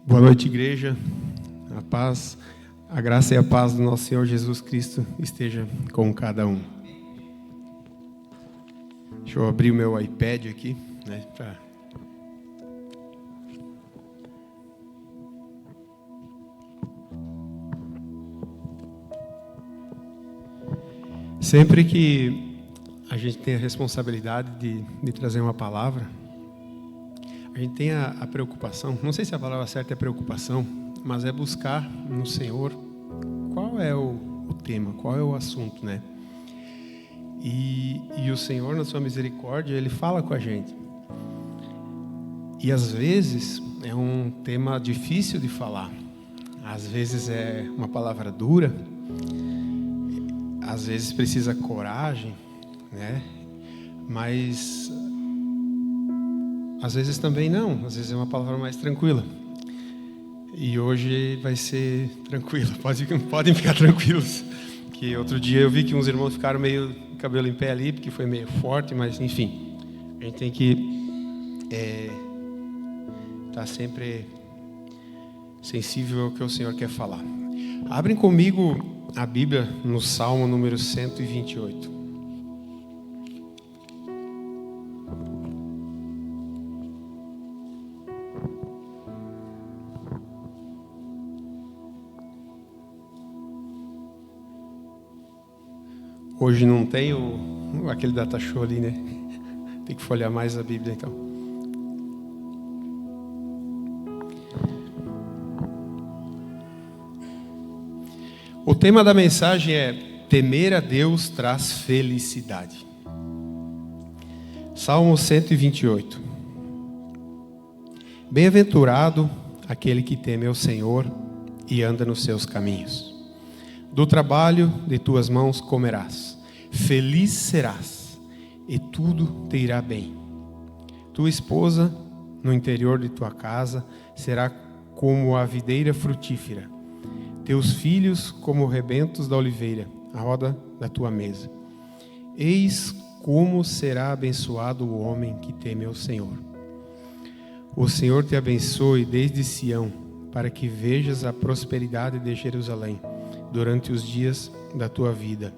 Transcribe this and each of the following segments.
Boa noite, igreja. A paz, a graça e a paz do nosso Senhor Jesus Cristo esteja com cada um. Deixa eu abrir o meu iPad aqui, né, Sempre que a gente tem a responsabilidade de trazer uma palavra, a gente tem a preocupação, não sei se a palavra certa é preocupação, mas é buscar no Senhor qual é o tema, qual é o assunto, né? E o Senhor, na sua misericórdia, Ele fala com a gente. E às vezes é um tema difícil de falar, às vezes é uma palavra dura, às vezes precisa coragem, né? Mas às vezes também não, às vezes é uma palavra mais tranquila. E hoje vai ser tranquilo, podem ficar tranquilos. Que outro dia eu vi que uns irmãos ficaram meio cabelo em pé ali, porque foi meio forte, mas enfim, a gente tem que estar sempre sensível ao que o Senhor quer falar. Abrem comigo a Bíblia no Salmo número 128. Hoje não tem aquele data show ali, né? Tem que folhear mais a Bíblia, então. O tema da mensagem é: temer a Deus traz felicidade. Salmo 128. Bem-aventurado aquele que teme ao Senhor e anda nos seus caminhos. Do trabalho de tuas mãos comerás, feliz serás, e tudo te irá bem. Tua esposa, no interior de tua casa, será como a videira frutífera, teus filhos como rebentos da oliveira, à roda da tua mesa. Eis como será abençoado o homem que teme ao Senhor. O Senhor te abençoe desde Sião, para que vejas a prosperidade de Jerusalém durante os dias da tua vida.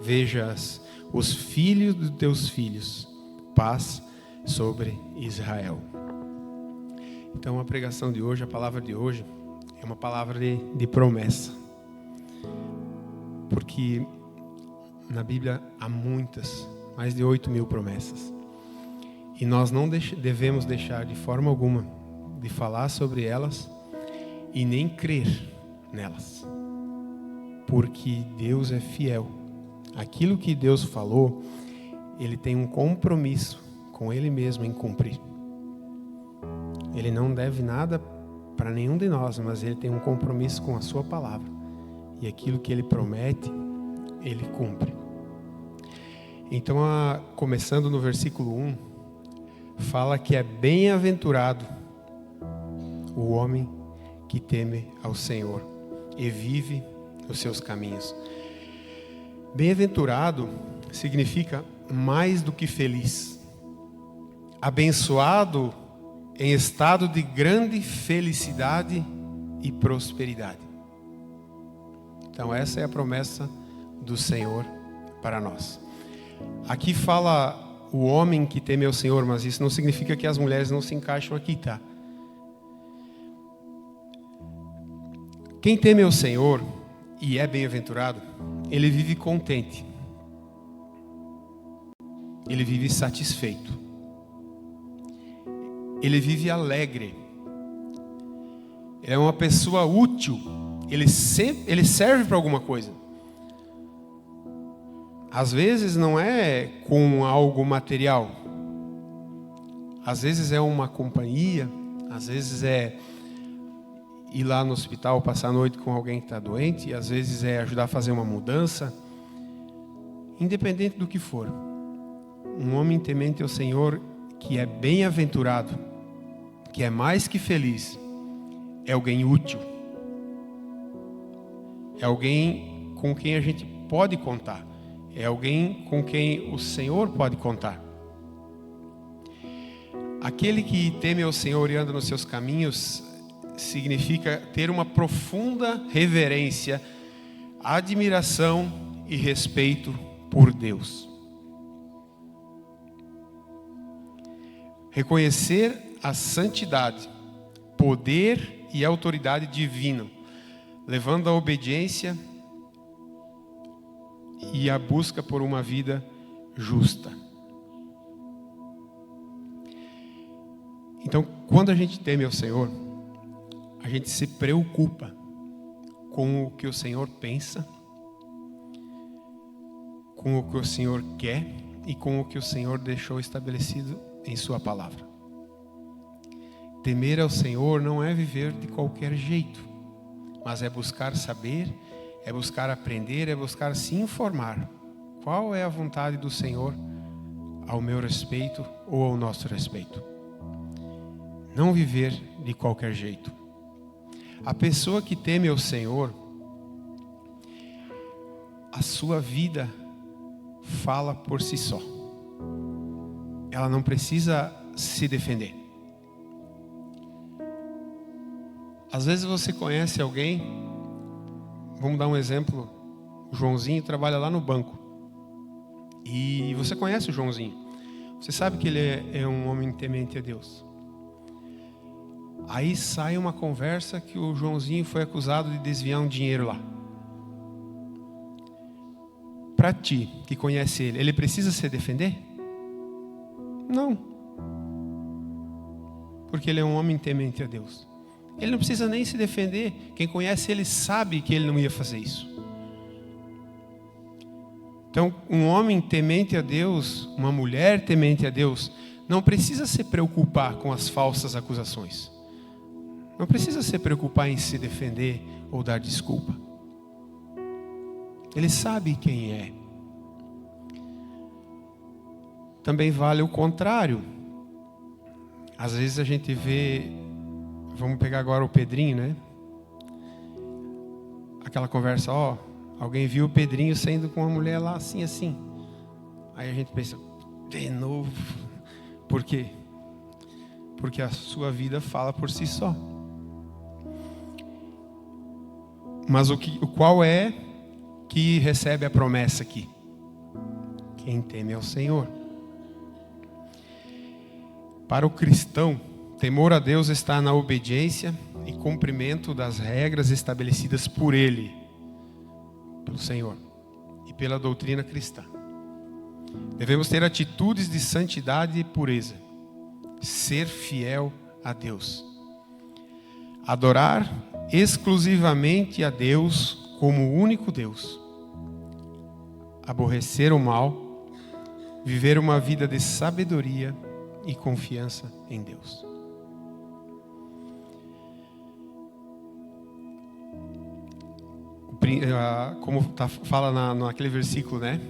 Vejas os filhos dos teus filhos, paz sobre Israel. Então a pregação de hoje, a palavra de hoje, é uma palavra de promessa. Porque na Bíblia há muitas, mais de 8.000 promessas. E nós não devemos deixar de forma alguma de falar sobre elas e nem crer nelas. Porque Deus é fiel. Aquilo que Deus falou, Ele tem um compromisso com Ele mesmo em cumprir. Ele não deve nada para nenhum de nós, mas Ele tem um compromisso com a sua palavra. E aquilo que Ele promete, Ele cumpre. Então, começando no versículo 1, fala que é bem-aventurado o homem que teme ao Senhor e vive os seus caminhos. Bem-aventurado significa mais do que feliz. Abençoado em estado de grande felicidade e prosperidade. Então essa é a promessa do Senhor para nós. Aqui fala o homem que teme ao Senhor, mas isso não significa que as mulheres não se encaixam aqui, tá? Quem teme ao Senhor e é bem-aventurado, ele vive contente. Ele vive satisfeito. Ele vive alegre. Ele é uma pessoa útil. Ele serve para alguma coisa. Às vezes não é com algo material. Às vezes é uma companhia. Às vezes é ir lá no hospital, passar a noite com alguém que está doente, e às vezes é ajudar a fazer uma mudança. Independente do que for, um homem temente ao Senhor que é bem-aventurado, que é mais que feliz, é alguém útil, é alguém com quem a gente pode contar, é alguém com quem o Senhor pode contar. Aquele que teme ao Senhor e anda nos seus caminhos significa ter uma profunda reverência, admiração e respeito por Deus. Reconhecer a santidade, poder e autoridade divina, levando à obediência e à busca por uma vida justa. Então, quando a gente teme ao Senhor, a gente se preocupa com o que o Senhor pensa, com o que o Senhor quer e com o que o Senhor deixou estabelecido em sua palavra. Temer ao Senhor não é viver de qualquer jeito, mas é buscar saber, é buscar aprender, é buscar se informar. Qual é a vontade do Senhor ao meu respeito ou ao nosso respeito? Não viver de qualquer jeito. A pessoa que teme ao Senhor, a sua vida fala por si só. Ela não precisa se defender. Às vezes você conhece alguém, vamos dar um exemplo, o Joãozinho trabalha lá no banco. E você conhece o Joãozinho. Você sabe que ele é um homem temente a Deus. Aí sai uma conversa que o Joãozinho foi acusado de desviar um dinheiro lá. Para ti, que conhece ele precisa se defender? Não. Porque ele é um homem temente a Deus. Ele não precisa nem se defender. Quem conhece ele sabe que ele não ia fazer isso. Então, um homem temente a Deus, uma mulher temente a Deus, não precisa se preocupar com as falsas acusações. Não precisa se preocupar em se defender ou dar desculpa. Ele sabe quem é. Também vale o contrário. Às vezes a gente vê, vamos pegar agora o Pedrinho, né? Aquela conversa, alguém viu o Pedrinho saindo com uma mulher lá assim, assim. Aí a gente pensa, de novo. Por quê? Porque a sua vida fala por si só. Mas qual é que recebe a promessa aqui? Quem teme ao Senhor. Para o cristão, temor a Deus está na obediência e cumprimento das regras estabelecidas por Ele, pelo Senhor e pela doutrina cristã. Devemos ter atitudes de santidade e pureza, ser fiel a Deus, adorar exclusivamente a Deus como o único Deus, aborrecer o mal, viver uma vida de sabedoria e confiança em Deus. Como fala naquele versículo, né?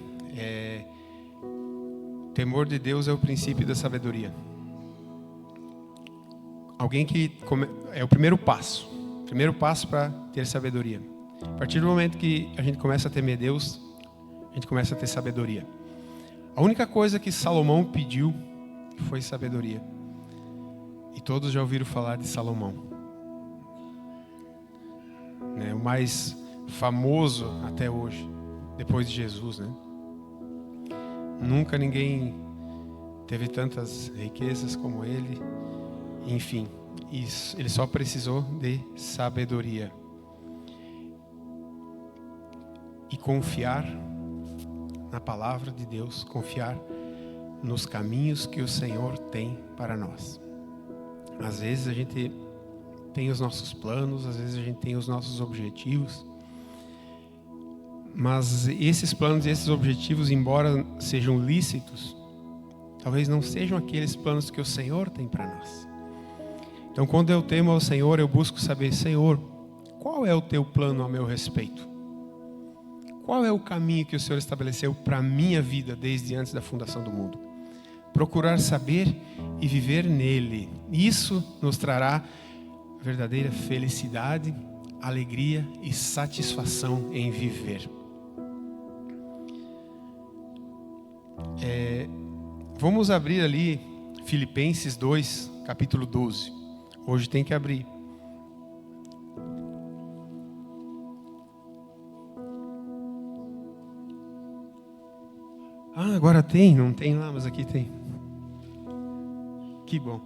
O temor de Deus é o princípio da sabedoria. Alguém que é o primeiro passo para ter sabedoria. A partir do momento que a gente começa a temer Deus, a gente começa a ter sabedoria. A única coisa que Salomão pediu foi sabedoria. E todos já ouviram falar de Salomão, né? O mais famoso até hoje, depois de Jesus, né? Nunca ninguém teve tantas riquezas como ele. Enfim, ele só precisou de sabedoria e confiar na palavra de Deus, confiar nos caminhos que o Senhor tem para nós. Às vezes a gente tem os nossos planos, às vezes a gente tem os nossos objetivos, mas esses planos e esses objetivos, embora sejam lícitos, talvez não sejam aqueles planos que o Senhor tem para nós. Então, quando eu temo ao Senhor, eu busco saber, Senhor, qual é o teu plano a meu respeito? Qual é o caminho que o Senhor estabeleceu para a minha vida desde antes da fundação do mundo? Procurar saber e viver nele. Isso nos trará verdadeira felicidade, alegria e satisfação em viver. Vamos abrir ali Filipenses 2, capítulo 12. Hoje tem que abrir. Ah, agora tem? Não tem lá, mas aqui tem. Que bom.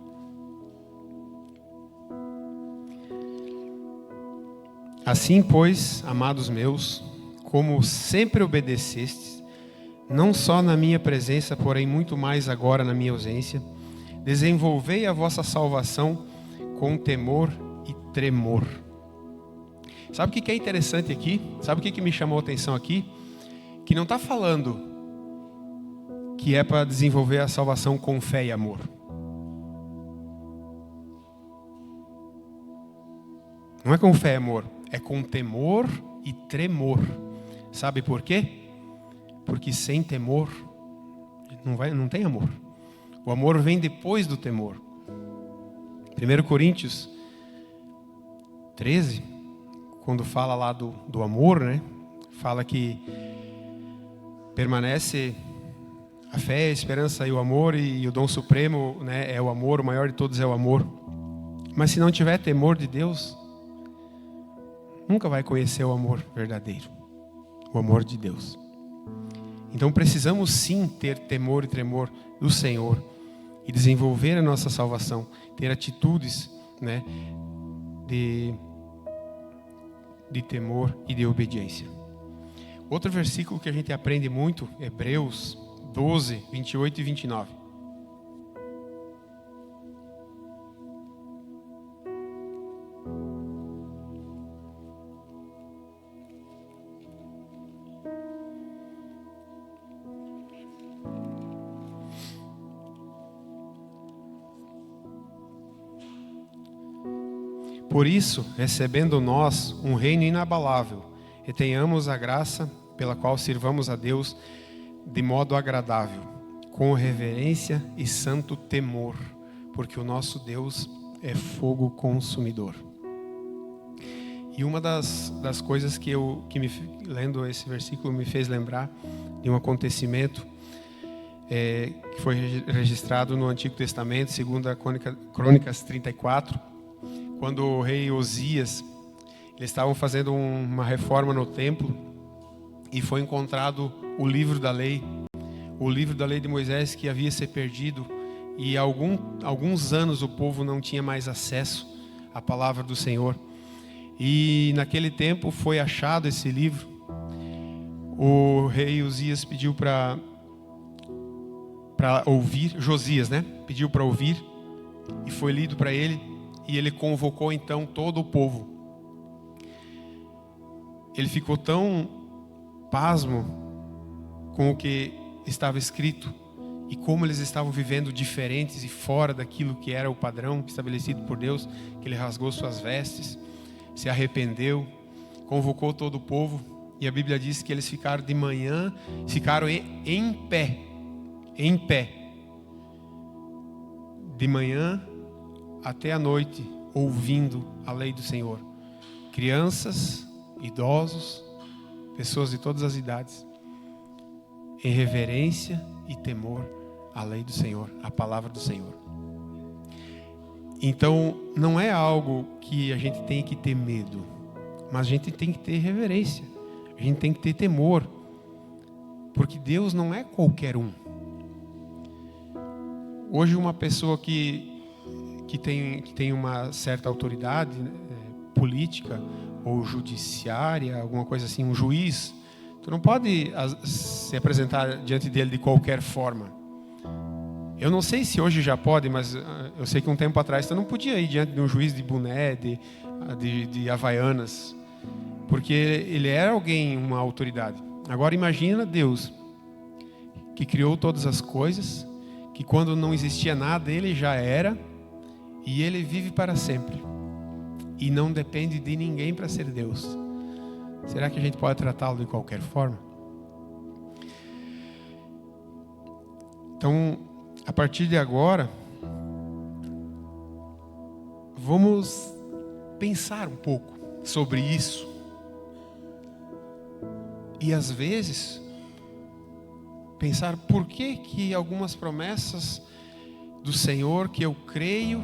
Assim, pois, amados meus, como sempre obedecestes, não só na minha presença, porém muito mais agora na minha ausência, desenvolvei a vossa salvação com temor e tremor. Sabe o que é interessante aqui? Sabe o que me chamou a atenção aqui? Que não está falando que é para desenvolver a salvação com fé e amor. Não é com fé e amor, é com temor e tremor. Sabe por quê? Porque sem temor não tem amor. O amor vem depois do temor. 1 Coríntios 13, quando fala lá do amor, né? Fala que permanece a fé, a esperança e o amor, e o dom supremo, né, é o amor, o maior de todos é o amor. Mas se não tiver temor de Deus, nunca vai conhecer o amor verdadeiro, o amor de Deus. Então precisamos sim ter temor e tremor do Senhor e desenvolver a nossa salvação, ter atitudes, né, de temor e de obediência. Outro versículo que a gente aprende muito, Hebreus 12, 28 e 29. Por isso, recebendo nós um reino inabalável, e tenhamos a graça pela qual sirvamos a Deus de modo agradável, com reverência e santo temor, porque o nosso Deus é fogo consumidor. E uma das coisas que lendo esse versículo me fez lembrar de um acontecimento que foi registrado no Antigo Testamento, segundo a Crônicas 34, quando o rei Osias, eles estavam fazendo uma reforma no templo e foi encontrado o livro da lei de Moisés, que havia se perdido, e alguns anos o povo não tinha mais acesso à palavra do Senhor. E naquele tempo foi achado esse livro. O rei Osias pediu para ouvir, Josias, né? Pediu para ouvir, e foi lido para ele, e ele convocou então todo o povo. Ele ficou tão pasmo com o que estava escrito e como eles estavam vivendo diferentes e fora daquilo que era o padrão estabelecido por Deus, que ele rasgou suas vestes, se arrependeu, convocou todo o povo, e a Bíblia diz que eles ficaram de manhã, ficaram em pé, de manhã até a noite, ouvindo a lei do Senhor. Crianças, idosos, pessoas de todas as idades, em reverência e temor à lei do Senhor, à palavra do Senhor. Então, não é algo que a gente tem que ter medo, mas a gente tem que ter reverência, a gente tem que ter temor, porque Deus não é qualquer um. Hoje, uma pessoa que tem uma certa autoridade política ou judiciária, alguma coisa assim, um juiz, tu não pode se apresentar diante dele de qualquer forma. Eu não sei se hoje já pode, mas eu sei que um tempo atrás tu não podia ir diante de um juiz de boné, de havaianas, porque ele era alguém, uma autoridade. Agora imagina Deus, que criou todas as coisas, que quando não existia nada, ele já era, e ele vive para sempre, e não depende de ninguém para ser Deus. Será que a gente pode tratá-lo de qualquer forma? Então, a partir de agora, vamos pensar um pouco sobre isso. E às vezes, pensar por que algumas promessas do Senhor que eu creio,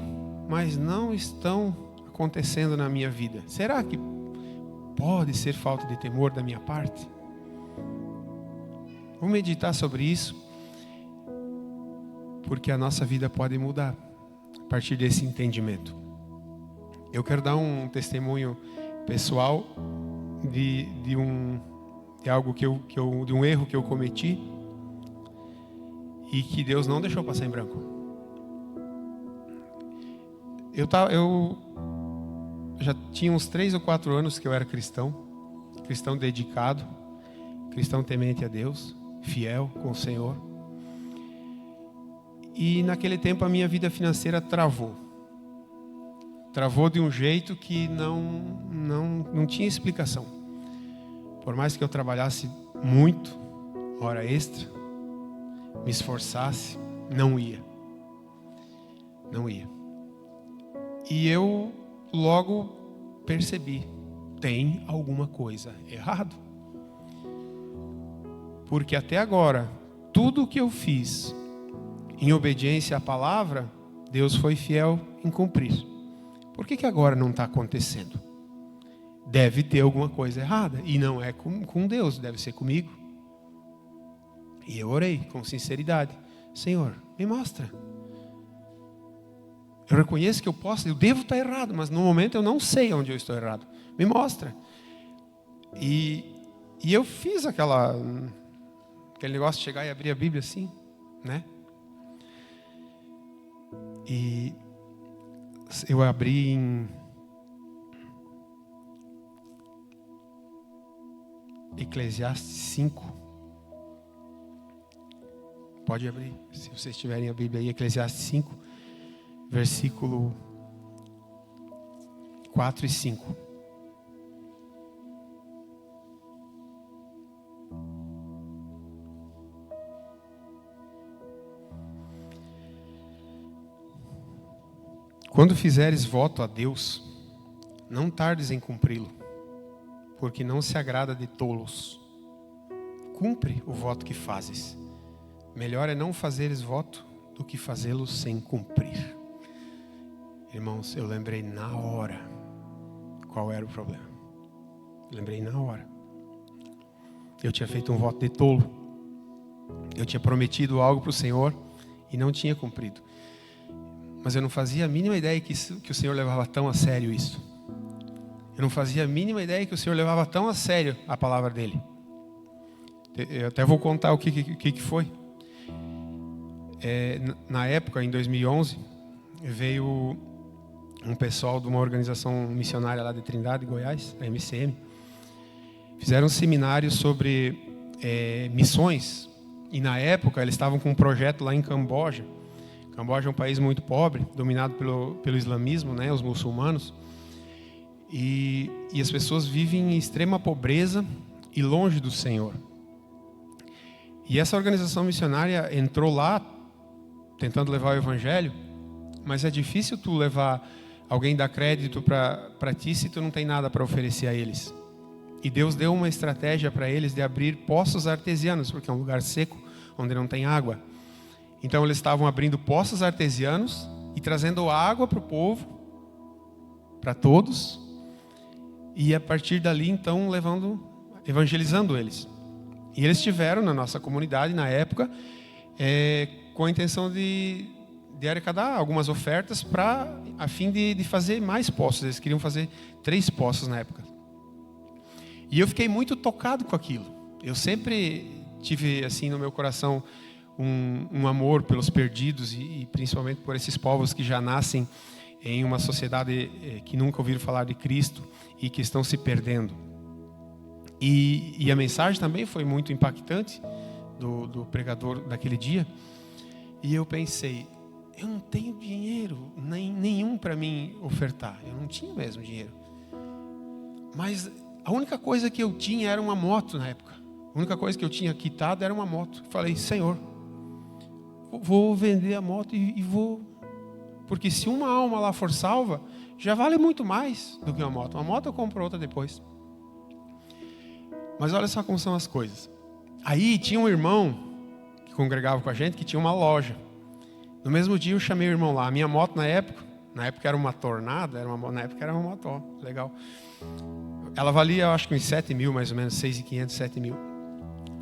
mas não estão acontecendo na minha vida. Será que pode ser falta de temor da minha parte? Vamos meditar sobre isso, porque a nossa vida pode mudar a partir desse entendimento. Eu quero dar um testemunho pessoal de algo de um erro que eu cometi e que Deus não deixou passar em branco. Eu já tinha uns 3 ou 4 anos que eu era cristão dedicado, cristão temente a Deus, fiel com o Senhor. E naquele tempo a minha vida financeira travou de um jeito que não tinha explicação. Por mais que eu trabalhasse muito, hora extra, me esforçasse, não ia. E eu logo percebi, tem alguma coisa errado. Porque até agora, tudo o que eu fiz em obediência à palavra, Deus foi fiel em cumprir. Por que agora não está acontecendo? Deve ter alguma coisa errada. E não é com Deus, deve ser comigo. E eu orei com sinceridade. Senhor, me mostra. Eu reconheço que eu devo estar errado, mas no momento eu não sei onde eu estou errado. Me mostra. E eu fiz aquele negócio de chegar e abrir a Bíblia assim, né? E eu abri em Eclesiastes 5. Pode abrir, se vocês tiverem a Bíblia aí, Eclesiastes 5, versículo 4 e 5. Quando fizeres voto a Deus, não tardes em cumpri-lo, porque não se agrada de tolos. Cumpre o voto que fazes. Melhor é não fazeres voto do que fazê-lo sem cumprir. Irmãos, eu lembrei na hora qual era o problema. Lembrei na hora. Eu tinha feito um voto de tolo. Eu tinha prometido algo para o Senhor e não tinha cumprido. Mas eu não fazia a mínima ideia que o Senhor levava tão a sério isso. Eu não fazia a mínima ideia que o Senhor levava tão a sério a palavra dele. Eu até vou contar o que foi. Na época, em 2011, veio um pessoal de uma organização missionária lá de Trindade, Goiás, a MCM. Fizeram um seminário sobre missões. E na época eles estavam com um projeto lá em Camboja. Camboja é um país muito pobre, dominado pelo islamismo, né, os muçulmanos. E as pessoas vivem em extrema pobreza e longe do Senhor. E essa organização missionária entrou lá, tentando levar o evangelho, mas é difícil tu levar alguém dar crédito para ti se tu não tem nada para oferecer a eles. E Deus deu uma estratégia para eles de abrir poços artesianos, porque é um lugar seco, onde não tem água. Então eles estavam abrindo poços artesianos e trazendo água para o povo, para todos, e a partir dali então evangelizando eles. E eles estiveram na nossa comunidade na época com a intenção de arrecadar algumas ofertas a fim de fazer mais poços. Eles queriam fazer 3 poços na época. E eu fiquei muito tocado com aquilo. Eu sempre tive assim no meu coração um amor pelos perdidos e principalmente por esses povos que já nascem em uma sociedade que nunca ouviram falar de Cristo e que estão se perdendo. E a mensagem também foi muito impactante do pregador daquele dia. E eu pensei, eu não tenho dinheiro nenhum para mim ofertar. Eu não tinha mesmo dinheiro. Mas a única coisa que eu tinha era uma moto na época. A única coisa que eu tinha quitado era uma moto. Falei, Senhor, vou vender a moto e vou... Porque se uma alma lá for salva, já vale muito mais do que uma moto. Uma moto eu compro outra depois. Mas olha só como são as coisas. Aí tinha um irmão que congregava com a gente, que tinha uma loja. No mesmo dia eu chamei o irmão lá. A minha moto na época era uma Tornado, na época era uma moto, ó, legal. Ela valia, eu acho que uns 7 mil, mais ou menos, 6.500, 7 mil.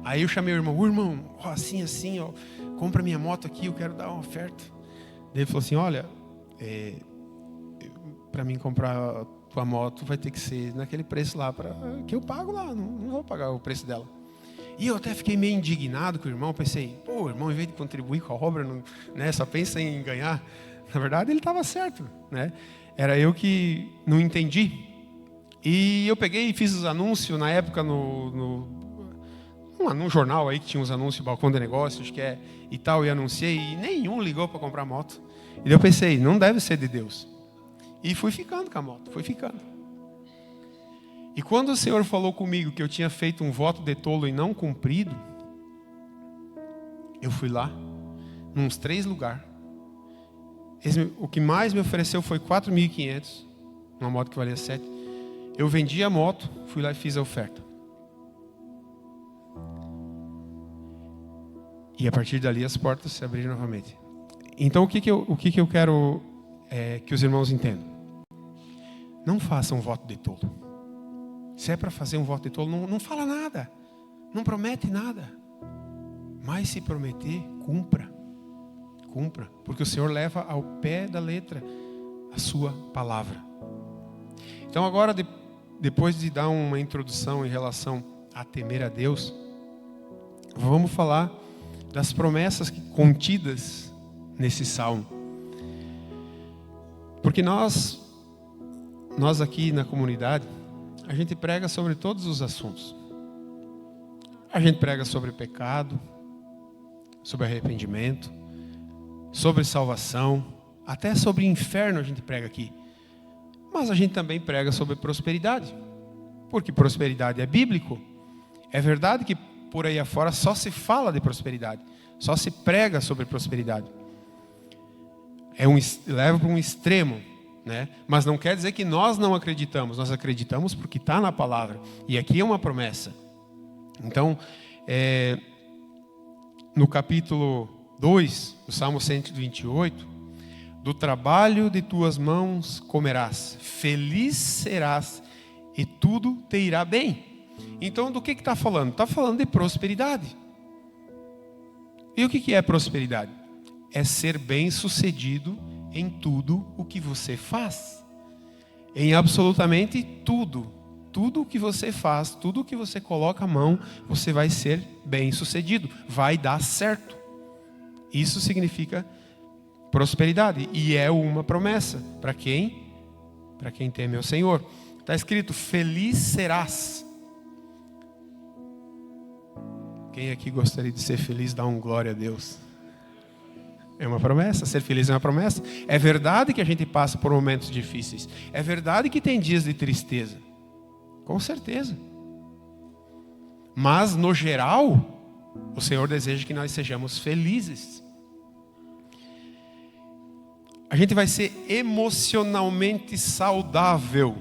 Aí eu chamei o irmão, ó, assim, ó, compra minha moto aqui, eu quero dar uma oferta. Ele falou assim, olha, para mim comprar a tua moto vai ter que ser naquele preço lá, que eu pago lá, não vou pagar o preço dela. E eu até fiquei meio indignado com o irmão, pensei, pô, o irmão, em vez de contribuir com a obra, não, né, só pensa em ganhar. Na verdade, ele estava certo, né? Era eu que não entendi. E eu peguei e fiz os anúncios na época num jornal aí que tinha uns anúncios, balcão de negócios, e tal, e anunciei, e nenhum ligou para comprar moto. E daí eu pensei, não deve ser de Deus. E fui ficando com a moto, fui ficando. E quando o Senhor falou comigo que eu tinha feito um voto de tolo e não cumprido, eu fui lá, nos 3 lugares. O que mais me ofereceu foi 4.500, uma moto que valia 7. Eu vendi a moto, fui lá e fiz a oferta. E a partir dali as portas se abriram novamente. Então o que eu quero que os irmãos entendam? Não façam um voto de tolo. Se é para fazer um voto de tolo, não fala nada. Não promete nada. Mas se prometer, cumpra. Cumpra. Porque o Senhor leva ao pé da letra a sua palavra. Então agora, depois de dar uma introdução em relação a temer a Deus, vamos falar das promessas contidas nesse salmo. Porque nós aqui na comunidade, a gente prega sobre todos os assuntos. A gente prega sobre pecado, sobre arrependimento, sobre salvação, até sobre inferno a gente prega aqui. Mas a gente também prega sobre prosperidade, porque prosperidade é bíblico. É verdade que por aí afora só se fala de prosperidade, só se prega sobre prosperidade. Leva para um extremo, né? Mas não quer dizer que nós não acreditamos. Nós acreditamos porque está na palavra. E aqui é uma promessa. Então, no capítulo 2, do Salmo 128, do trabalho de tuas mãos comerás, feliz serás e tudo te irá bem. Então, do que está falando? Está falando de prosperidade. E o que é prosperidade? É ser bem-sucedido em tudo o que você faz. Em absolutamente tudo. Tudo o que você faz, tudo o que você coloca a mão, você vai ser bem-sucedido. Vai dar certo. Isso significa prosperidade. E é uma promessa. Para quem? Para quem teme ao Senhor. Está escrito, feliz serás. Quem aqui gostaria de ser feliz, dá um glória a Deus. É uma promessa, ser feliz é uma promessa. É verdade que a gente passa por momentos difíceis. É verdade que tem dias de tristeza. Com certeza. Mas, no geral, o Senhor deseja que nós sejamos felizes. A gente vai ser emocionalmente saudável.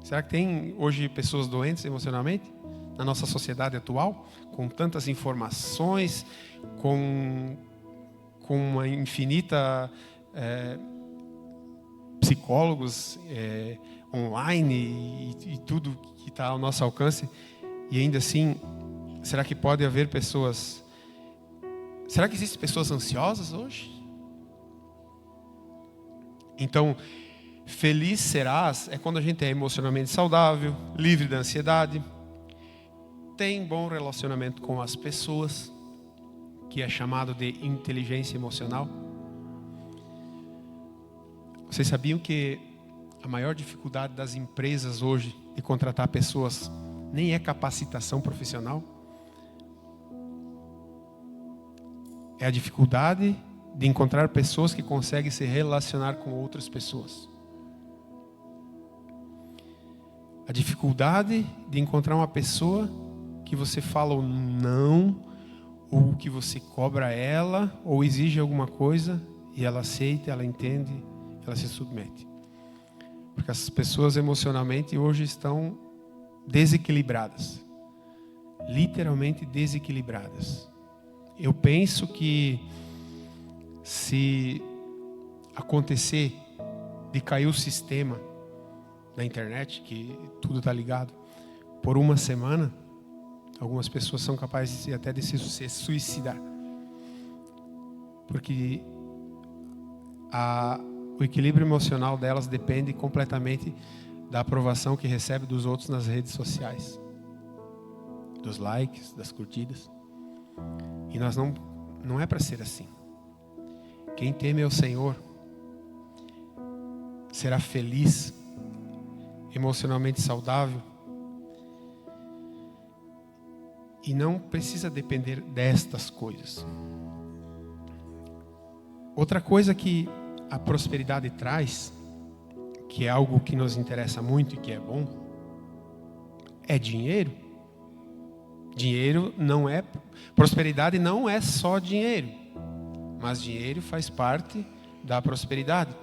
Será que tem hoje pessoas doentes emocionalmente? Na nossa sociedade atual? Com tantas informações, com uma infinita psicólogos online e tudo que está ao nosso alcance. E ainda assim, será que pode haver pessoas... Será que existem pessoas ansiosas hoje? Então, feliz serás é quando a gente é emocionalmente saudável, livre da ansiedade, tem bom relacionamento com as pessoas, que é chamado de inteligência emocional. Vocês sabiam que a maior dificuldade das empresas hoje de contratar pessoas nem é capacitação profissional? É a dificuldade de encontrar pessoas que conseguem se relacionar com outras pessoas. A dificuldade de encontrar uma pessoa que você fala o não, ou que você cobra ela, ou exige alguma coisa, e ela aceita, ela entende, ela se submete. Porque as pessoas emocionalmente hoje estão desequilibradas. Literalmente desequilibradas. Eu penso que se acontecer de cair o sistema da internet, que tudo está ligado, por uma semana, Algumas pessoas são capazes até de se suicidar. Porque o equilíbrio emocional delas depende completamente da aprovação que recebe dos outros nas redes sociais. Dos likes, das curtidas. E nós não é para ser assim. Quem teme ao Senhor será feliz, emocionalmente saudável, e não precisa depender destas coisas. Outra coisa que a prosperidade traz, que é algo que nos interessa muito e que é bom, é dinheiro. Dinheiro não é... Prosperidade não é só dinheiro, mas dinheiro faz parte da prosperidade.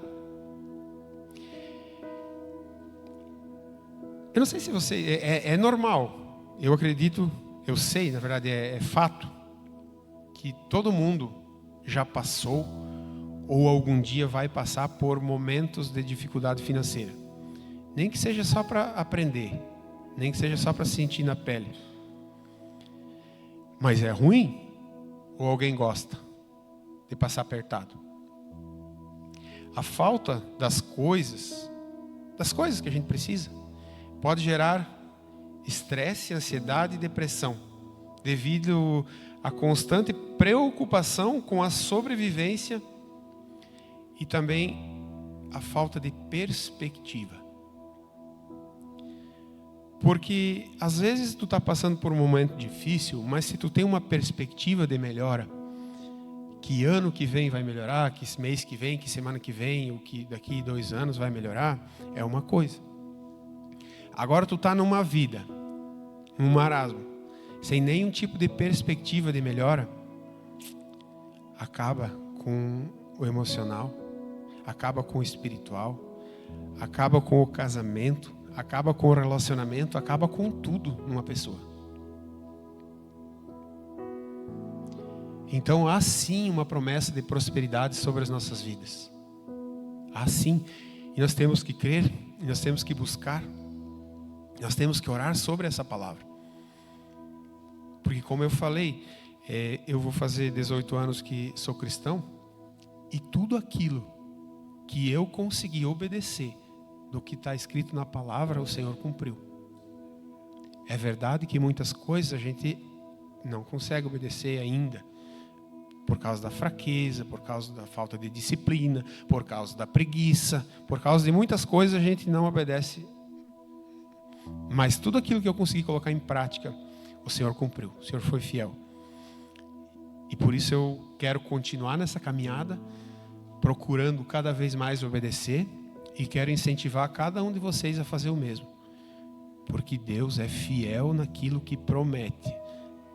Eu não sei se você... É normal. Eu acredito, eu sei, na verdade é fato, que todo mundo já passou ou algum dia vai passar por momentos de dificuldade financeira. Nem que seja só para aprender, nem que seja só para sentir na pele. Mas é ruim? Ou alguém gosta de passar apertado? A falta das coisas que a gente precisa, pode gerar estresse, ansiedade e depressão, devido à constante preocupação com a sobrevivência e também a falta de perspectiva. Porque às vezes tu está passando por um momento difícil, mas se tu tem uma perspectiva de melhora, que ano que vem vai melhorar, que mês que vem, que semana que vem, ou que daqui 2 anos vai melhorar, é uma coisa. Agora tu está numa vida, num marasmo, sem nenhum tipo de perspectiva de melhora, acaba com o emocional, acaba com o espiritual, acaba com o casamento, acaba com o relacionamento, acaba com tudo numa pessoa. Então há sim uma promessa de prosperidade sobre as nossas vidas. Há sim. E nós temos que crer, e nós temos que buscar, nós temos que orar sobre essa palavra. Porque como eu falei, eu vou fazer 18 anos que sou cristão, e tudo aquilo que eu consegui obedecer do que está escrito na palavra, o Senhor cumpriu. É verdade que muitas coisas a gente não consegue obedecer ainda, por causa da fraqueza, por causa da falta de disciplina, por causa da preguiça, por causa de muitas coisas a gente não obedece. Mas tudo aquilo que eu consegui colocar em prática, o Senhor cumpriu, o Senhor foi fiel. E por isso eu quero continuar nessa caminhada, procurando cada vez mais obedecer, e quero incentivar cada um de vocês a fazer o mesmo. Porque Deus é fiel naquilo que promete.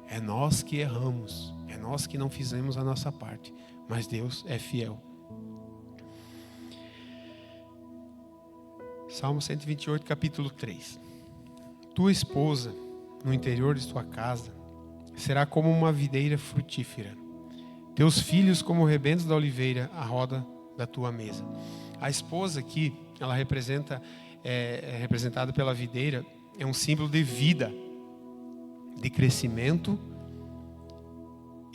É nós que erramos, é nós que não fizemos a nossa parte, mas Deus é fiel. Salmo 128, capítulo 3. Tua esposa, no interior de tua casa, será como uma videira frutífera. Teus filhos como rebentos da oliveira à roda da tua mesa. A esposa aqui, ela representada pela videira, é um símbolo de vida, de crescimento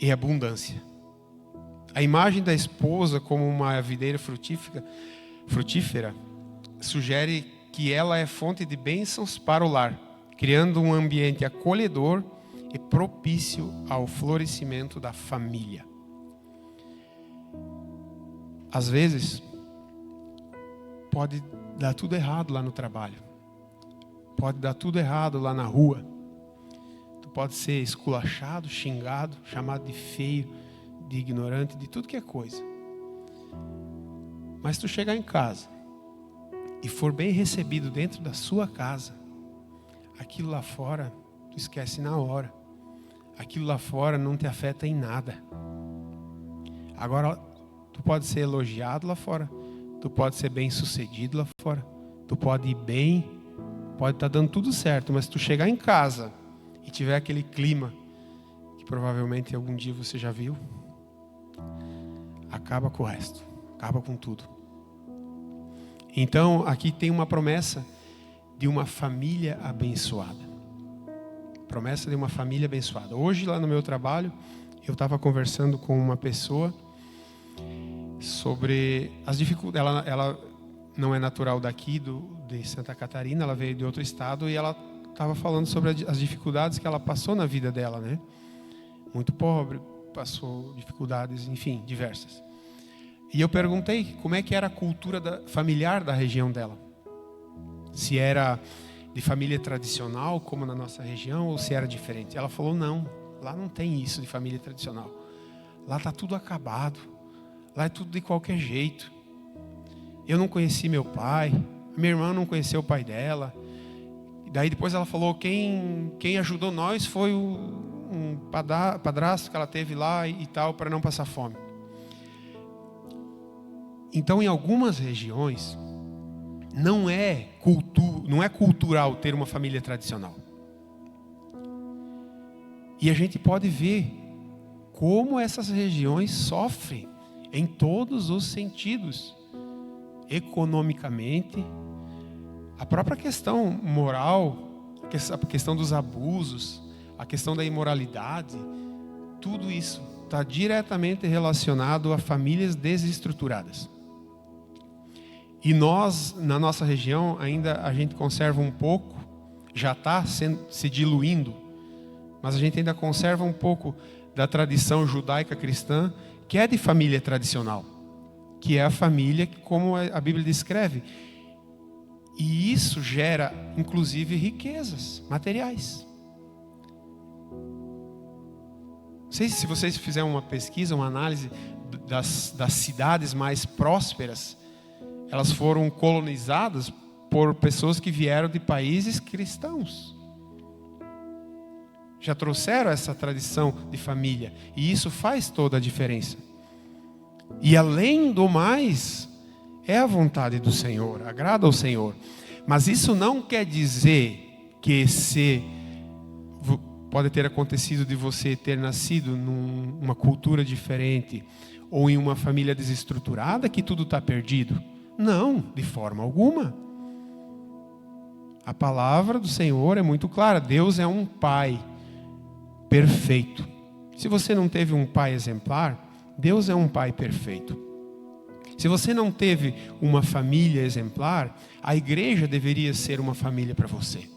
e abundância. A imagem da esposa como uma videira frutífera sugere que ela é fonte de bênçãos para o lar, criando um ambiente acolhedor e propício ao florescimento da família. Às vezes, pode dar tudo errado lá no trabalho. Pode dar tudo errado lá na rua. Tu pode ser esculachado, xingado, chamado de feio, de ignorante, de tudo que é coisa. Mas tu chegar em casa e for bem recebido dentro da sua casa, aquilo lá fora, tu esquece na hora. Aquilo lá fora não te afeta em nada. Agora, tu pode ser elogiado lá fora. Tu pode ser bem sucedido lá fora. Tu pode ir bem. Pode estar dando tudo certo. Mas se tu chegar em casa e tiver aquele clima que provavelmente algum dia você já viu, acaba com o resto. Acaba com tudo. Então, aqui tem uma promessa de uma família abençoada. Promessa de uma família abençoada. Hoje, lá no meu trabalho, eu estava conversando com uma pessoa sobre as dificuldades. Ela não é natural daqui, de Santa Catarina, ela veio de outro estado, e ela estava falando sobre as dificuldades que ela passou na vida dela, né? Muito pobre, passou dificuldades, enfim, diversas. E eu perguntei como é que era a cultura familiar da região dela. Se era de família tradicional, como na nossa região, ou se era diferente. Ela falou, não, lá não tem isso de família tradicional. Lá está tudo acabado. Lá é tudo de qualquer jeito. Eu não conheci meu pai, minha irmã não conheceu o pai dela. E daí depois ela falou, quem ajudou nós foi um padrasto que ela teve lá e tal, para não passar fome. Então, em algumas regiões, não é cultural ter uma família tradicional. E a gente pode ver como essas regiões sofrem em todos os sentidos. Economicamente, a própria questão moral, a questão dos abusos, a questão da imoralidade, tudo isso está diretamente relacionado a famílias desestruturadas. E nós, na nossa região, ainda a gente conserva um pouco, já está se diluindo, mas a gente ainda conserva um pouco da tradição judaica cristã, que é de família tradicional, que é a família como a Bíblia descreve. E isso gera, inclusive, riquezas materiais. Não sei se vocês fizerem uma pesquisa, uma análise das cidades mais prósperas, elas foram colonizadas por pessoas que vieram de países cristãos. Já trouxeram essa tradição de família. E isso faz toda a diferença. E além do mais, é a vontade do Senhor, agrada ao Senhor. Mas isso não quer dizer que pode ter acontecido de você ter nascido numa cultura diferente ou em uma família desestruturada que tudo está perdido. Não, de forma alguma. A palavra do Senhor é muito clara. Deus é um pai perfeito. Se você não teve um pai exemplar, Deus é um pai perfeito. Se você não teve uma família exemplar, a igreja deveria ser uma família para você.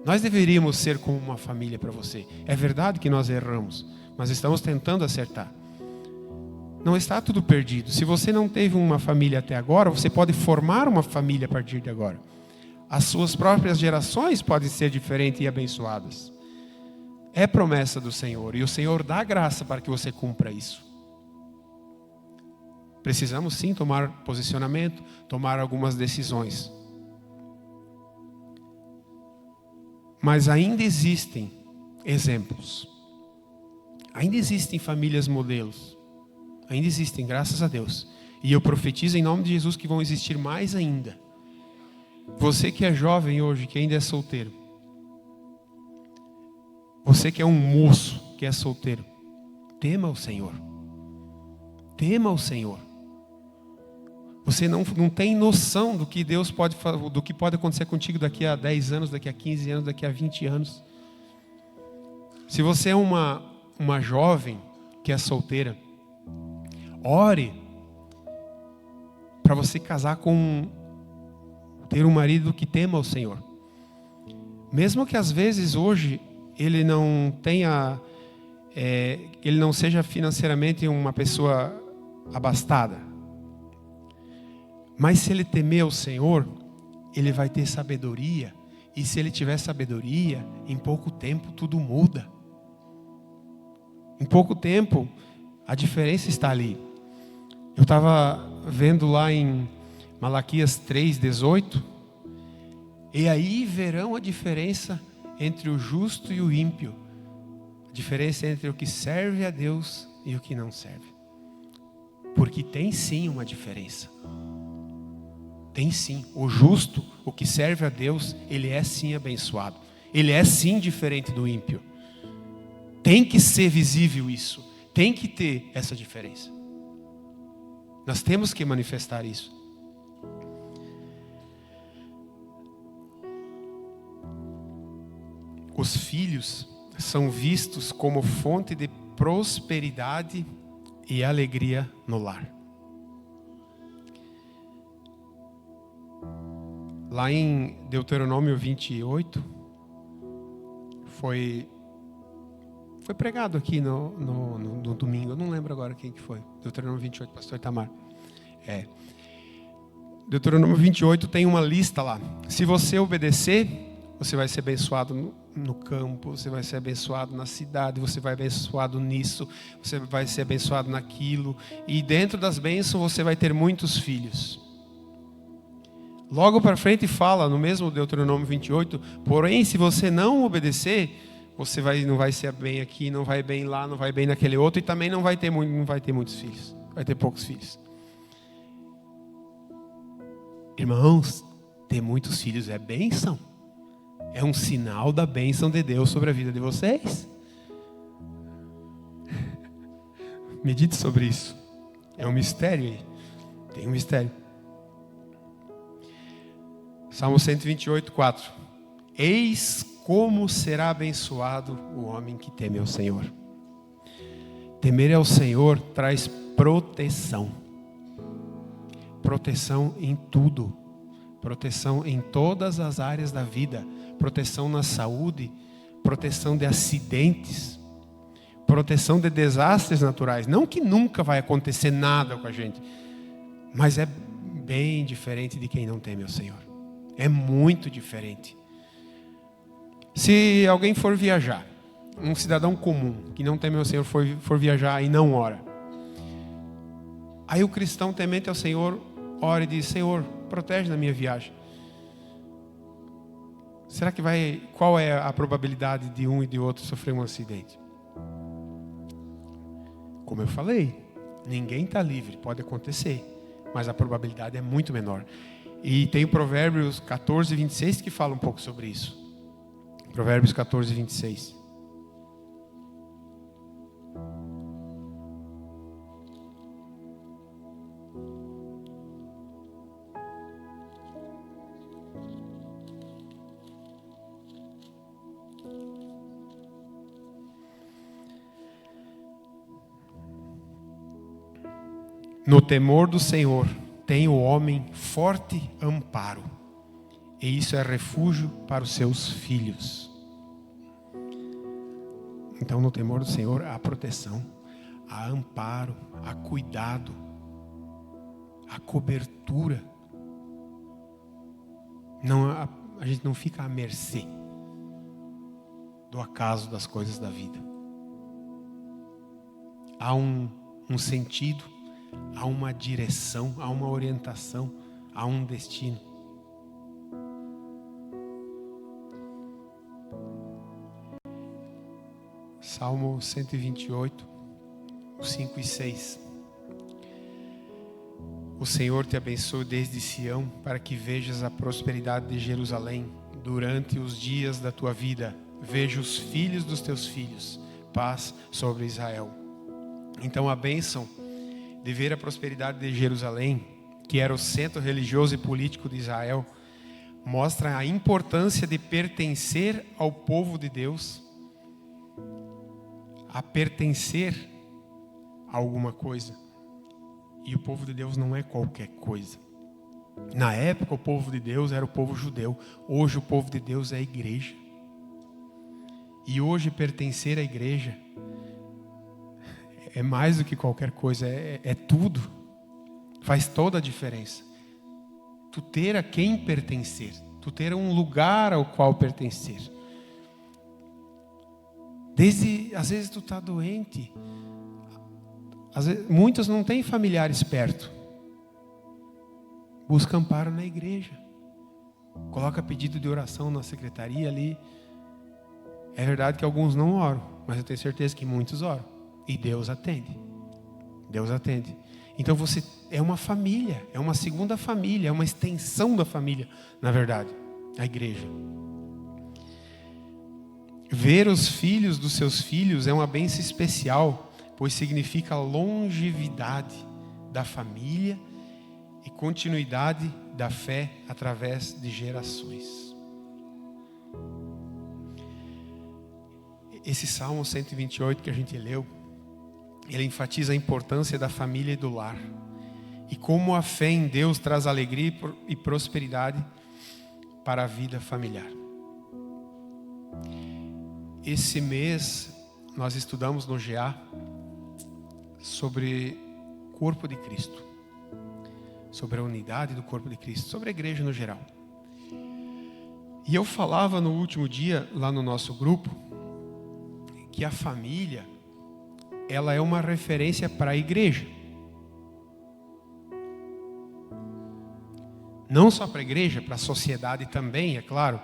Nós deveríamos ser como uma família para você. É verdade que nós erramos, mas estamos tentando acertar. Não está tudo perdido. Se você não teve uma família até agora, você pode formar uma família a partir de agora. As suas próprias gerações podem ser diferentes e abençoadas. É promessa do Senhor, e o Senhor dá graça para que você cumpra isso. Precisamos sim tomar posicionamento, tomar algumas decisões. Mas ainda existem exemplos. Ainda existem famílias modelos. Ainda existem, graças a Deus. E eu profetizo em nome de Jesus que vão existir mais ainda. Você que é jovem hoje, que ainda é solteiro. Você que é um moço, que é solteiro. Tema o Senhor. Tema o Senhor. Você não tem noção do que Deus pode fazer, do que pode acontecer contigo daqui a 10 anos, daqui a 15 anos, daqui a 20 anos. Se você é uma jovem que é solteira, ore para você casar ter um marido que tema o Senhor. Mesmo que às vezes hoje ele não tenha, ele não seja financeiramente uma pessoa abastada. Mas se ele temer o Senhor, ele vai ter sabedoria. E se ele tiver sabedoria, em pouco tempo tudo muda. Em pouco tempo, a diferença está ali. Eu estava vendo lá em Malaquias 3:18. E aí verão a diferença entre o justo e o ímpio. A diferença entre o que serve a Deus e o que não serve. Porque tem sim uma diferença. Tem sim. O justo, o que serve a Deus, ele é sim abençoado. Ele é sim diferente do ímpio. Tem que ser visível isso. Tem que ter essa diferença. Nós temos que manifestar isso. Os filhos são vistos como fonte de prosperidade e alegria no lar. Lá em Deuteronômio 28, foi pregado aqui no domingo, eu não lembro agora quem que foi. Deuteronômio 28, pastor Itamar. Deuteronômio 28 tem uma lista lá. Se você obedecer, você vai ser abençoado no campo, você vai ser abençoado na cidade, você vai ser abençoado nisso, você vai ser abençoado naquilo. E dentro das bênçãos você vai ter muitos filhos. Logo para frente fala, no mesmo Deuteronômio 28, porém se você não obedecer, você não vai ser bem aqui, não vai bem lá, não vai bem naquele outro, e também não vai ter muitos filhos, vai ter poucos filhos. Irmãos, ter muitos filhos é bênção. É um sinal da bênção de Deus sobre a vida de vocês. Medite sobre isso. É um mistério aí. Tem um mistério. Salmo 128, 4. Eis como será abençoado o homem que teme ao Senhor. Temer ao Senhor traz proteção. Proteção em tudo. Proteção em todas as áreas da vida. Proteção na saúde. Proteção de acidentes. Proteção de desastres naturais. Não que nunca vai acontecer nada com a gente. Mas é bem diferente de quem não teme ao Senhor. É muito diferente. Se alguém for viajar, um cidadão comum, que não teme ao Senhor, for viajar e não ora. Aí o cristão temente ao Senhor, ora e diz, Senhor, protege na minha viagem. Será que qual é a probabilidade de um e de outro sofrer um acidente? Como eu falei, ninguém está livre, pode acontecer, mas a probabilidade é muito menor. E tem o Provérbios 14, 26 que fala um pouco sobre isso. Provérbios 14, 26. No temor do Senhor tem o homem forte amparo, e isso é refúgio para os seus filhos. Então, no temor do Senhor há proteção, há amparo, há cuidado, há cobertura. A gente não fica à mercê do acaso das coisas da vida. Há um sentido, há uma direção, há uma orientação, há um destino. Salmo 128, 5 e 6. O Senhor te abençoe desde Sião, para que vejas a prosperidade de Jerusalém durante os dias da tua vida. Veja os filhos dos teus filhos, paz sobre Israel. Então a bênção de ver a prosperidade de Jerusalém, que era o centro religioso e político de Israel, mostra a importância de pertencer ao povo de Deus, a pertencer a alguma coisa. E o povo de Deus não é qualquer coisa. Na época o povo de Deus era o povo judeu. Hoje o povo de Deus é a igreja. E hoje pertencer à igreja é mais do que qualquer coisa, é tudo. Faz toda a diferença. Tu ter a quem pertencer, tu ter um lugar ao qual pertencer. Às vezes tu está doente, muitos não têm familiares perto. Busca amparo na igreja. Coloca pedido de oração na secretaria ali. É verdade que alguns não oram, mas eu tenho certeza que muitos oram. E Deus atende. Deus atende. Então você é uma família, é uma segunda família, é uma extensão da família, na verdade, a igreja. Ver os filhos dos seus filhos é uma bênção especial, pois significa a longevidade da família e continuidade da fé através de gerações. esse Salmo 128 que a gente leu, ele enfatiza a importância da família e do lar. E como a fé em Deus traz alegria e prosperidade para a vida familiar. Esse mês nós estudamos no GA sobre o corpo de Cristo, sobre a unidade do corpo de Cristo, sobre a igreja no geral. E eu falava no último dia, lá no nosso grupo, que a família, ela é uma referência para a igreja. Não só para a igreja, para a sociedade também, é claro,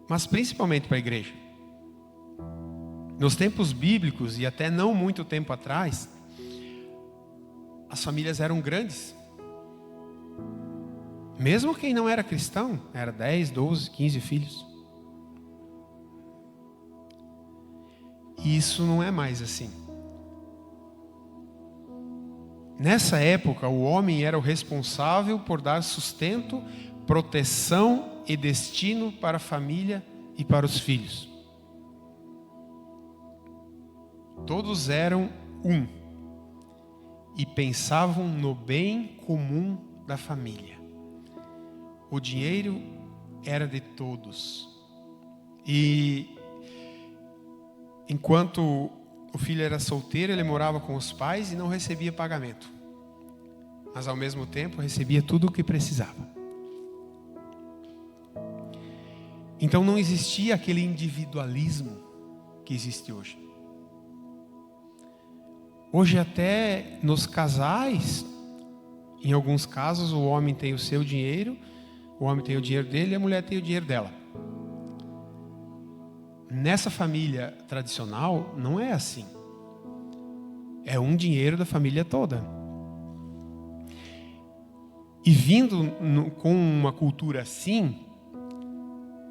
mas principalmente para a igreja. Nos tempos bíblicos, e até não muito tempo atrás, as famílias eram grandes. Mesmo quem não era cristão, era 10, 12, 15 filhos. E isso não é mais assim. Nessa época, o homem era o responsável por dar sustento, proteção e destino para a família e para os filhos. Todos eram um e pensavam no bem comum da família. O dinheiro era de todos. E enquanto o filho era solteiro, ele morava com os pais e não recebia pagamento. Mas ao mesmo tempo recebia tudo o que precisava. Então não existia aquele individualismo que existe hoje. Hoje até nos casais, em alguns casos o homem tem o seu dinheiro, o homem tem o dinheiro dele e a mulher tem o dinheiro dela. Nessa família tradicional não é assim. É um dinheiro da família toda. E vindo com uma cultura assim,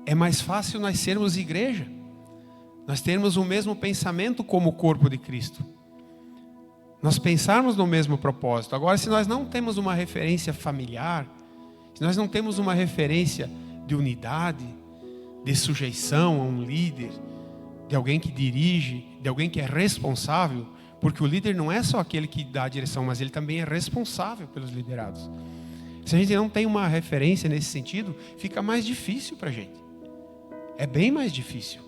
é mais fácil nós sermos igreja. Nós termos o mesmo pensamento como o corpo de Cristo. Nós pensarmos no mesmo propósito. Agora, se nós não temos uma referência familiar, se nós não temos uma referência de unidade, de sujeição a um líder, de alguém que dirige, de alguém que é responsável, porque o líder não é só aquele que dá a direção, mas ele também é responsável pelos liderados. Se a gente não tem uma referência nesse sentido, fica mais difícil para a gente. É bem mais difícil.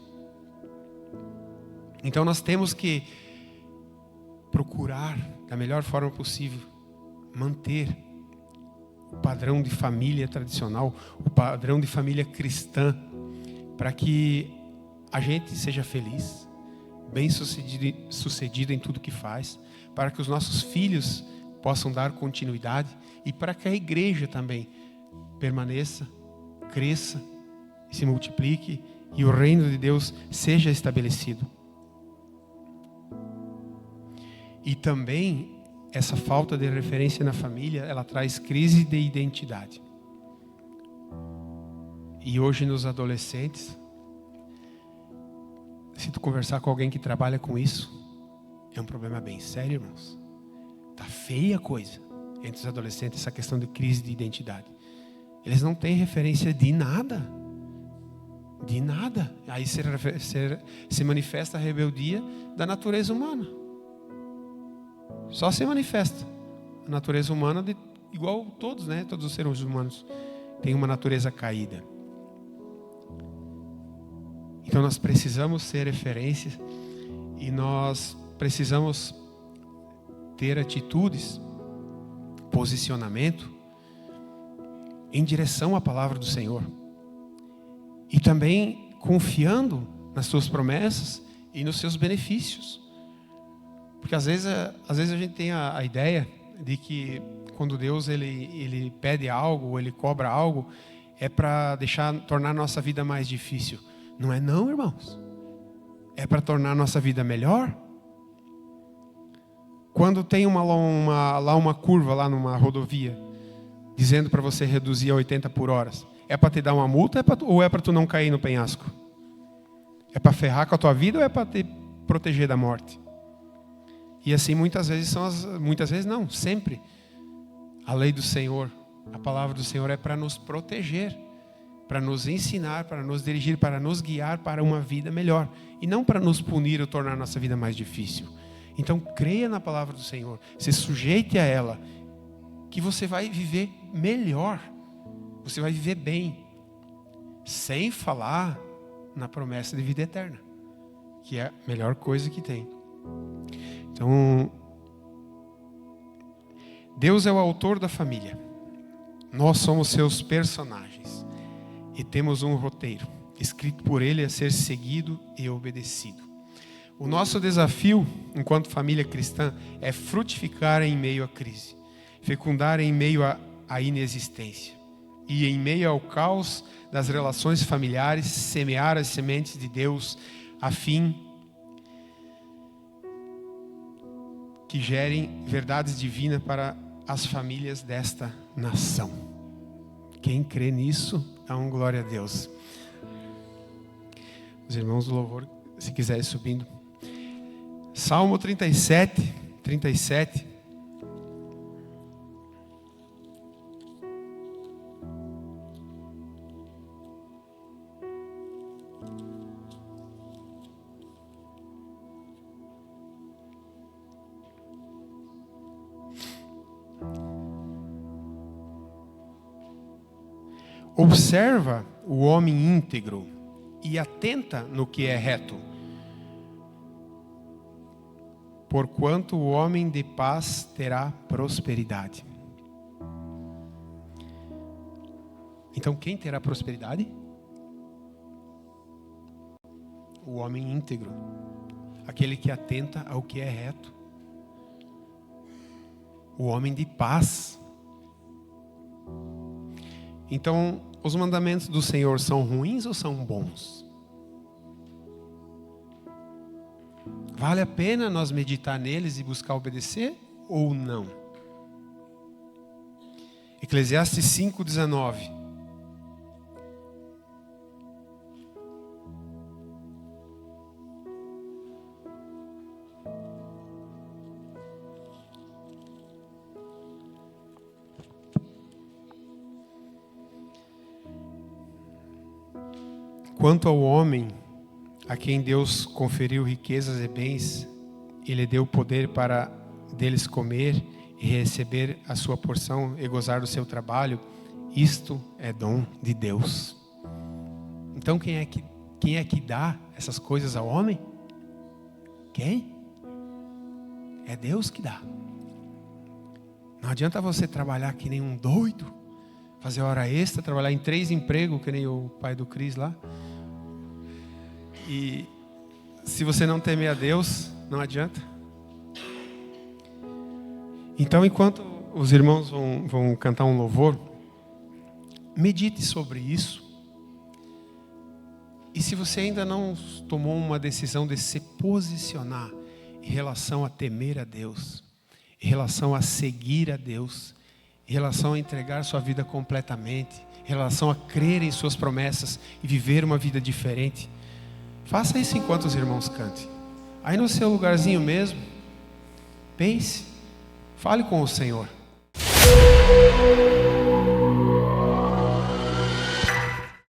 Então nós temos que procurar, da melhor forma possível, manter o padrão de família tradicional, o padrão de família cristã, para que a gente seja feliz, bem sucedido em tudo que faz, para que os nossos filhos possam dar continuidade e para que a igreja também permaneça, cresça, se multiplique e o reino de Deus seja estabelecido. E também essa falta de referência na família, ela traz crise de identidade. E hoje nos adolescentes, se tu conversar com alguém que trabalha com isso, é um problema bem sério, irmãos. Tá feia a coisa entre os adolescentes, essa questão de crise de identidade. Eles não têm referência de nada. De nada. Aí se manifesta a rebeldia da natureza humana. Só se manifesta. A natureza humana, igual todos, né? Todos os seres humanos têm uma natureza caída. Então nós precisamos ser referência e nós precisamos ter atitudes, posicionamento em direção à palavra do Senhor. E também confiando nas suas promessas e nos seus benefícios. Porque às vezes a gente tem a ideia de que quando Deus ele pede algo, ou ele cobra algo, é para tornar a nossa vida mais difícil. Não é não, irmãos. É para tornar a nossa vida melhor. Quando tem uma curva lá numa rodovia, dizendo para você reduzir a 80 por hora, é para te dar uma multa ou é para tu não cair no penhasco? É para ferrar com a tua vida ou é para te proteger da morte? E assim muitas vezes não, sempre. A lei do Senhor, a palavra do Senhor é para nos proteger para nos ensinar, para nos dirigir, para nos guiar para uma vida melhor. E não para nos punir ou tornar a nossa vida mais difícil. Então, creia na palavra do Senhor. Se sujeite a ela, que você vai viver melhor. Você vai viver bem. Sem falar na promessa de vida eterna, que é a melhor coisa que tem. Então, Deus é o autor da família. Nós somos seus personagens. E temos um roteiro, escrito por Ele a ser seguido e obedecido. O nosso desafio, enquanto família cristã, é frutificar em meio à crise. Fecundar em meio à inexistência. E em meio ao caos das relações familiares, semear as sementes de Deus, a fim que gerem verdades divinas para as famílias desta nação. Quem crê nisso, dá um glória a Deus. Os irmãos do louvor, se quiserem subindo. Salmo 37. Observa o homem íntegro e atenta no que é reto. Porquanto o homem de paz terá prosperidade. Então, quem terá prosperidade? O homem íntegro. Aquele que atenta ao que é reto. O homem de paz. Então, os mandamentos do Senhor são ruins ou são bons? Vale a pena nós meditar neles e buscar obedecer ou não? Eclesiastes 5:19. Quanto ao homem a quem Deus conferiu riquezas e bens, Ele deu poder para deles comer e receber a sua porção e gozar do seu trabalho, isto é dom de Deus. Então quem é que dá essas coisas ao homem? Quem? É Deus que dá. Não adianta você trabalhar que nem um doido, fazer hora extra, trabalhar em 3 empregos, que nem o pai do Cris lá. E se você não temer a Deus, não adianta. Então, enquanto os irmãos vão cantar um louvor, medite sobre isso. E se você ainda não tomou uma decisão de se posicionar em relação a temer a Deus, em relação a seguir a Deus, em relação a entregar sua vida completamente, em relação a crer em suas promessas e viver uma vida diferente, faça isso enquanto os irmãos cantem. Aí no seu lugarzinho mesmo, pense, fale com o Senhor.